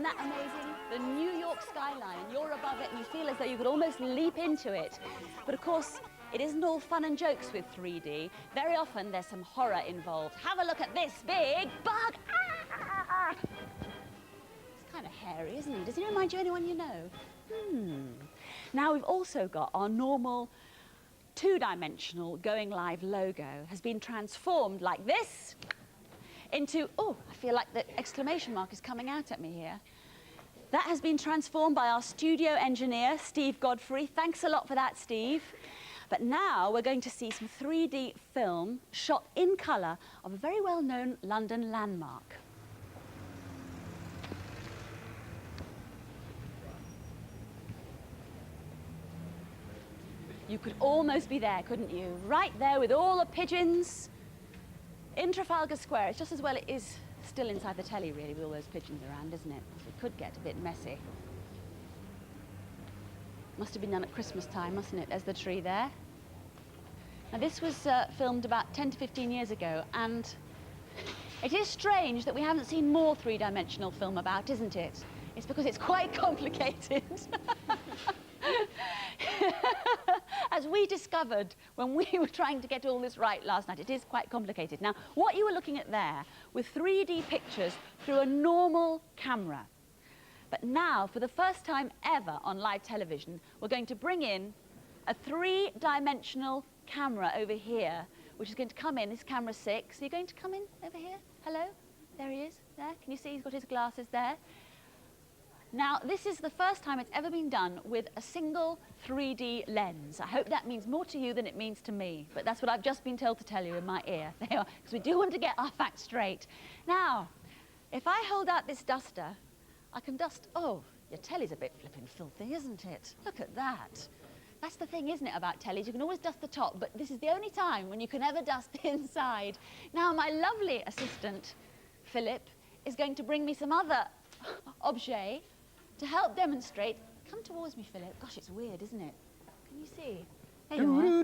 that amazing? The New York skyline, and you're above it and you feel as though you could almost leap into it. But of course, it isn't all fun and jokes with 3D. Very often there's some horror involved. Have a look at this big bug. Ah! It's kind of hairy, isn't he? Does he remind you of anyone you know? Now we've also got our normal two-dimensional Going Live logo has been transformed like this into, oh, I feel like the exclamation mark is coming out at me here. That has been transformed by our studio engineer, Steve Godfrey. Thanks a lot for that, Steve. But now we're going to see some 3D film shot in colour of a very well-known London landmark. You could almost be there, couldn't you? Right there with all the pigeons in Trafalgar Square. It's just as well it is still inside the telly, really, with all those pigeons around, isn't it? It could get a bit messy. Must have been done at Christmas time, mustn't it? There's the tree there. Now, this was filmed about 10 to 15 years ago, and it is strange that we haven't seen more three-dimensional film about, isn't it? It's because it's quite complicated. As we discovered when we were trying to get all this right last night, it is quite complicated. Now, what you were looking at there were 3D pictures through a normal camera. But now, for the first time ever on live television, we're going to bring in a three-dimensional camera over here, which is going to come in. This is camera 6. Are you going to come in over here? Hello? There he is. There. Can you see he's got his glasses there? Now, this is the first time it's ever been done with a single 3D lens. I hope that means more to you than it means to me, but that's what I've just been told to tell you in my ear. There are, because we do want to get our facts straight. Now, if I hold out this duster, I can dust. Oh, your telly's a bit flipping filthy, isn't it? Look at that. That's the thing, isn't it, about tellies? You can always dust the top, but this is the only time when you can ever dust the inside. Now, my lovely assistant, Philip, is going to bring me some other objet to help demonstrate. Come towards me, Philip. Gosh, it's weird, isn't it? Can you see? There you are.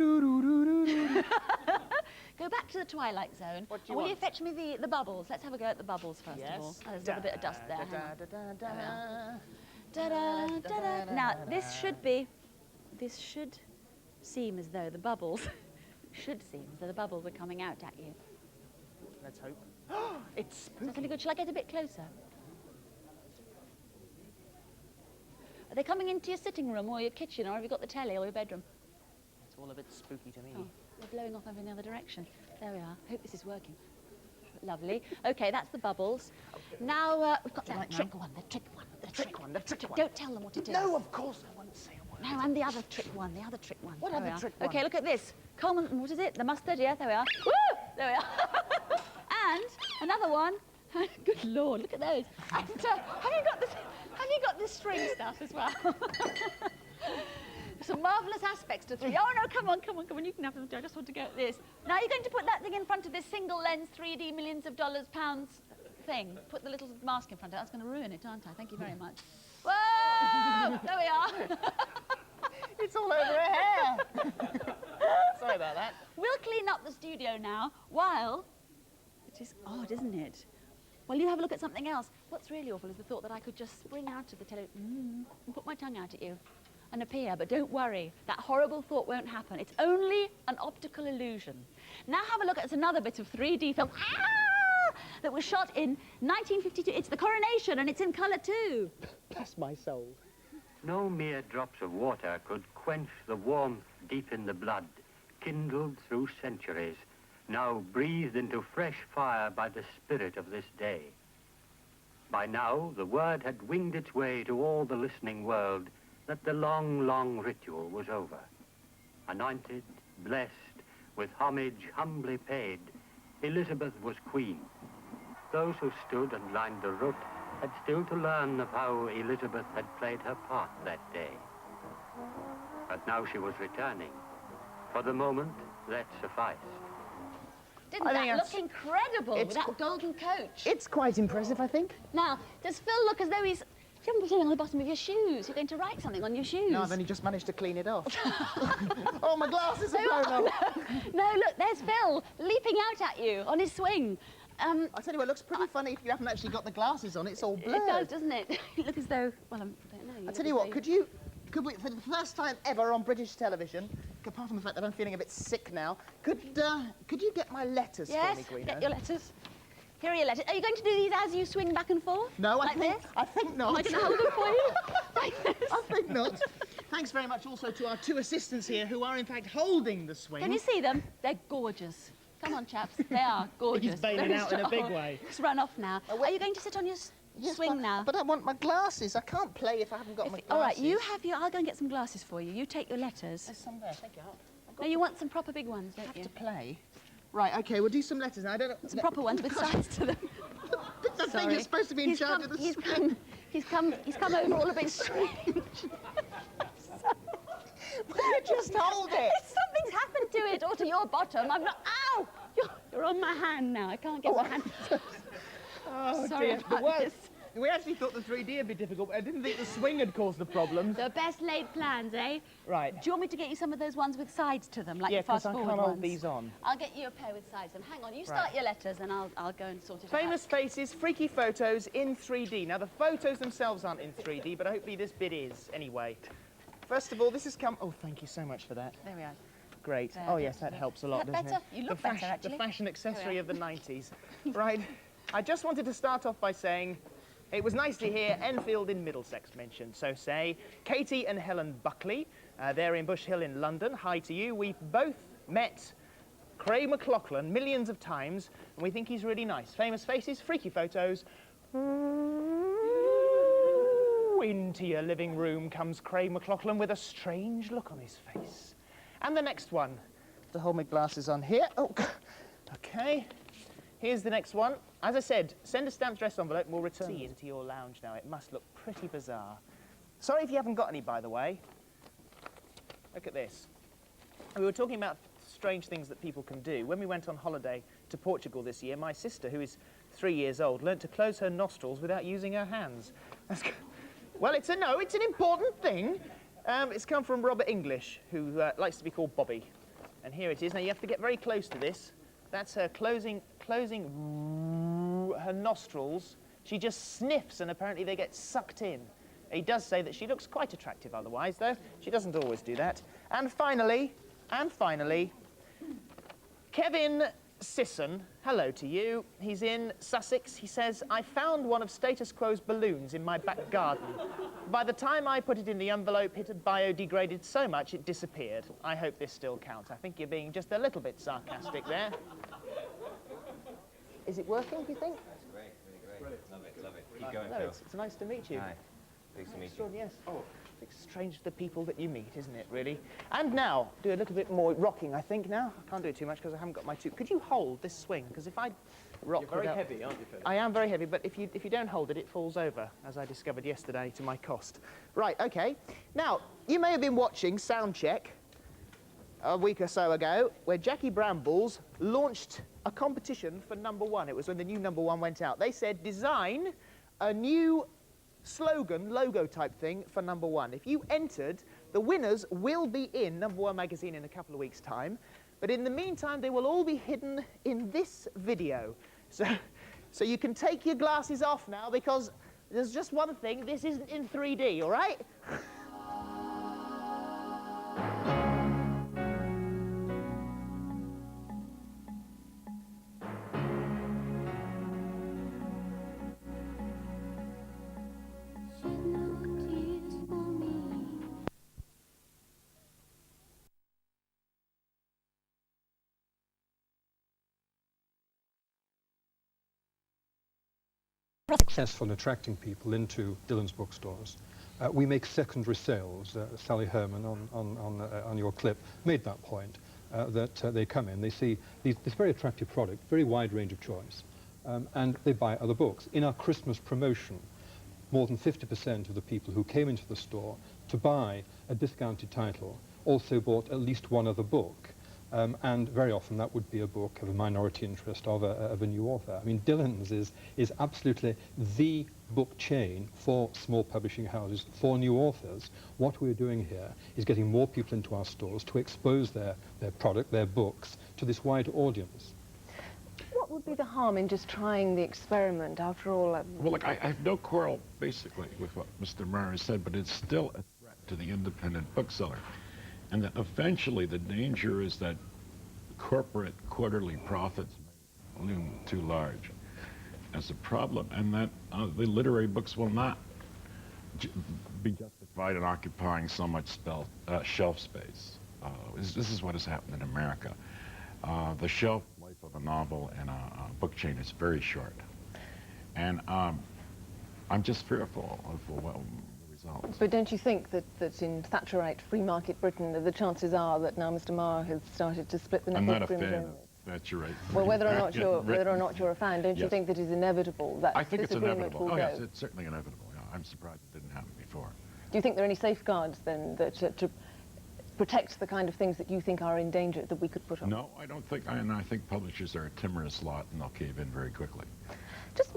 Go back to the Twilight Zone. What do you Will want? you fetch me the bubbles? Let's have a go at the bubbles first of all. Oh, there's a little bit of dust there. Now, this should seem as though the bubbles are coming out at you. Let's hope. It's spooky. That's really good. Shall I get a bit closer? Are they coming into your sitting room or your kitchen, or have you got the telly or your bedroom? It's all a bit spooky to me. Oh, they're blowing off over in the other direction. There we are. Hope this is working. Lovely. Okay, that's the bubbles. Now we've got that trick one, the trick one. The trick one. Don't tell them what it is. No, of course I won't say a word. No, and the other trick one, What other trick one? Okay, look at this. Coleman, what is it? The mustard, yeah, there we are. Woo! There we are. And another one. Good Lord, look at those. And, have you got this string stuff as well? Some marvellous aspects to 3D. Oh, no, come on, you can have them too. I just want to go at this. Now you're going to put that thing in front of this single lens 3D millions of dollars, pounds thing. Put the little mask in front of it. That's going to ruin it, aren't I? Thank you very much. Whoa! There we are. It's all over her hair. Sorry about that. We'll clean up the studio now while... It is odd, isn't it? Well, you have a look at something else. What's really awful is the thought that I could just spring out of the television and put my tongue out at you and appear, but don't worry, that horrible thought won't happen. It's only an optical illusion. Now have a look at another bit of 3D film that was shot in 1952. It's the Coronation, and it's in colour too. Bless my soul. No mere drops of water could quench the warmth deep in the blood, kindled through centuries, now breathed into fresh fire by the spirit of this day. By now, the word had winged its way to all the listening world that the long, long ritual was over. Anointed, blessed, with homage humbly paid, Elizabeth was queen. Those who stood and lined the route had still to learn of how Elizabeth had played her part that day. But now she was returning. For the moment, that sufficed. Didn't that look incredible with that golden coach? It's quite impressive, I think. Now, does Phil look as though he's... You haven't put something on the bottom of your shoes. You're going to write something on your shoes. No, I've only just managed to clean it off. Oh, my glasses are blown off. No, look, there's Phil leaping out at you on his swing. I'll tell you what, it looks pretty funny if you haven't actually got the glasses on. It's all blurred. It does, doesn't it? You look as though, well, I don't know. I'll tell you what, could we, for the first time ever on British television, apart from the fact that I'm feeling a bit sick now, could you get my letters for me, Guido? Yes, get your letters. Here are your letters. Are you going to do these as you swing back and forth? No, like this? I think not. I can hold them for you. Like this. I think not. Thanks very much also to our two assistants here who are in fact holding the swing. Can you see them? They're gorgeous. Come on, chaps. They are gorgeous. He's bailing Very out in a big strong. way. Just run off now. Are you going to sit on your swing now? But I want my glasses. I can't play if I haven't got my glasses. All right, you have your... I'll go and get some glasses for you. You take your letters. There's some there. Take it out. No, you want some proper big ones, don't you? To play. Right, OK, we'll do some letters now. I don't know... Some proper ones with sides to them. The thing is supposed to be in charge of the swing. He's come over all a bit strange. Will you just hold it? Something's happened to it, or to your bottom. I'm not... Ow! You're on my hand now. I can't get my hand. Oh, Sorry dear. about this. We actually thought the 3D would be difficult, but I didn't think the swing had caused the problems. The best laid plans, eh? Right. Do you want me to get you some of those ones with sides to them, like Yeah, the fast because I forward can't ones? hold these on. I'll get you a pair with sides. And hang on, you start your letters, and I'll go and sort it out. Famous faces, freaky photos in 3D. Now, the photos themselves aren't in 3D, but hopefully this bit is, anyway. First of all, this has come... Oh, thank you so much for that. There we are. Great. There, oh, yes, that helps a lot, doesn't better? it? You look better, actually. The fashion accessory of the 90s. Right. I just wanted to start off by saying it was nice to hear Enfield in Middlesex mentioned. So say Katie and Helen Buckley. They're in Bush Hill in London. Hi to you. We've both met Craig McLachlan millions of times, and we think he's really nice. Famous faces, freaky photos. Into your living room comes Craig McLachlan with a strange look on his face. And the next one, to hold my glasses on here. Oh, okay. Here's the next one. As I said, send a stamped address envelope and we'll return it into your lounge now. It must look pretty bizarre. Sorry if you haven't got any, by the way. Look at this. We were talking about strange things that people can do. When we went on holiday to Portugal this year, my sister, who is 3 years old, learnt to close her nostrils without using her hands. Well, it's an important thing. It's come from Robert English, who likes to be called Bobby. And here it is. Now, you have to get very close to this. That's her closing her nostrils. She just sniffs, and apparently they get sucked in. He does say that she looks quite attractive otherwise, though. She doesn't always do that. And finally, Kevin Sisson, hello to you. He's in Sussex. He says, I found one of Status Quo's balloons in my back garden. By the time I put it in the envelope, it had biodegraded so much it disappeared. I hope this still counts. I think you're being just a little bit sarcastic there. Is it working, do you think? That's great, really great. Love it. Keep going, No, Phil. it's nice to meet you. Hi. Pleased to meet you. Yes. Oh, it's strange the people that you meet, isn't it, really? And now, do a little bit more rocking, I think, now. I can't do it too much because I haven't got my two. Could you hold this swing? Because if I rock You're very without... heavy, aren't you, Phil? I am very heavy, but if you don't hold it, it falls over, as I discovered yesterday to my cost. Right, OK. Now, you may have been watching Soundcheck a week or so ago, where Jackie Brambles launched a competition for #1. It was when the new #1 went out. They said, design a new slogan, logo type thing for #1. If you entered, the winners will be in #1 magazine in a couple of weeks' time. But in the meantime, they will all be hidden in this video. So you can take your glasses off now, because there's just one thing. This isn't in 3D, all right? Successful in attracting people into Dillon's bookstores. We make secondary sales. Sally Herman on your clip made that point, that they come in, they see this very attractive product, very wide range of choice, and they buy other books. In our Christmas promotion, more than 50% of the people who came into the store to buy a discounted title also bought at least one other book. And very often that would be a book of a minority interest of a new author. I mean, Dillon's is absolutely the book chain for small publishing houses, for new authors. What we're doing here is getting more people into our stores to expose their product, their books, to this wider audience. What would be the harm in just trying the experiment after all? Well, look, I have no quarrel, basically, with what Mr. Murray said, but it's still a threat to the independent bookseller. And that eventually the danger is that corporate quarterly profits may loom too large as a problem, and that the literary books will not be justified in occupying so much shelf space. This is what has happened in America. The shelf life of a novel and a book chain is very short. And I'm just fearful of the results. But don't you think that in Thatcherite free market Britain, the chances are that now Mr. Marr has started to split the neck I'm not a of fan of Thatcherite. Well, whether or not you're a fan, don't you Yes. think that it's inevitable that I think this it's agreement inevitable. will Oh, go? yes, it's certainly inevitable. Yeah, I'm surprised it didn't happen before. Do you think there are any safeguards then that to protect the kind of things that you think are in danger that we could put on? No, I don't think, and I think publishers are a timorous lot and they'll cave in very quickly. Just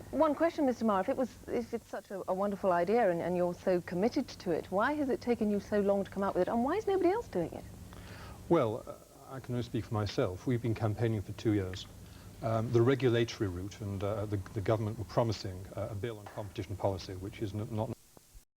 one question, Mr. Marr. If it's such a wonderful idea and you're so committed to it, why has it taken you so long to come up with it, and why is nobody else doing it? Well, I can only speak for myself. We've been campaigning for 2 years. The regulatory route and the government were promising a bill on competition policy, which is not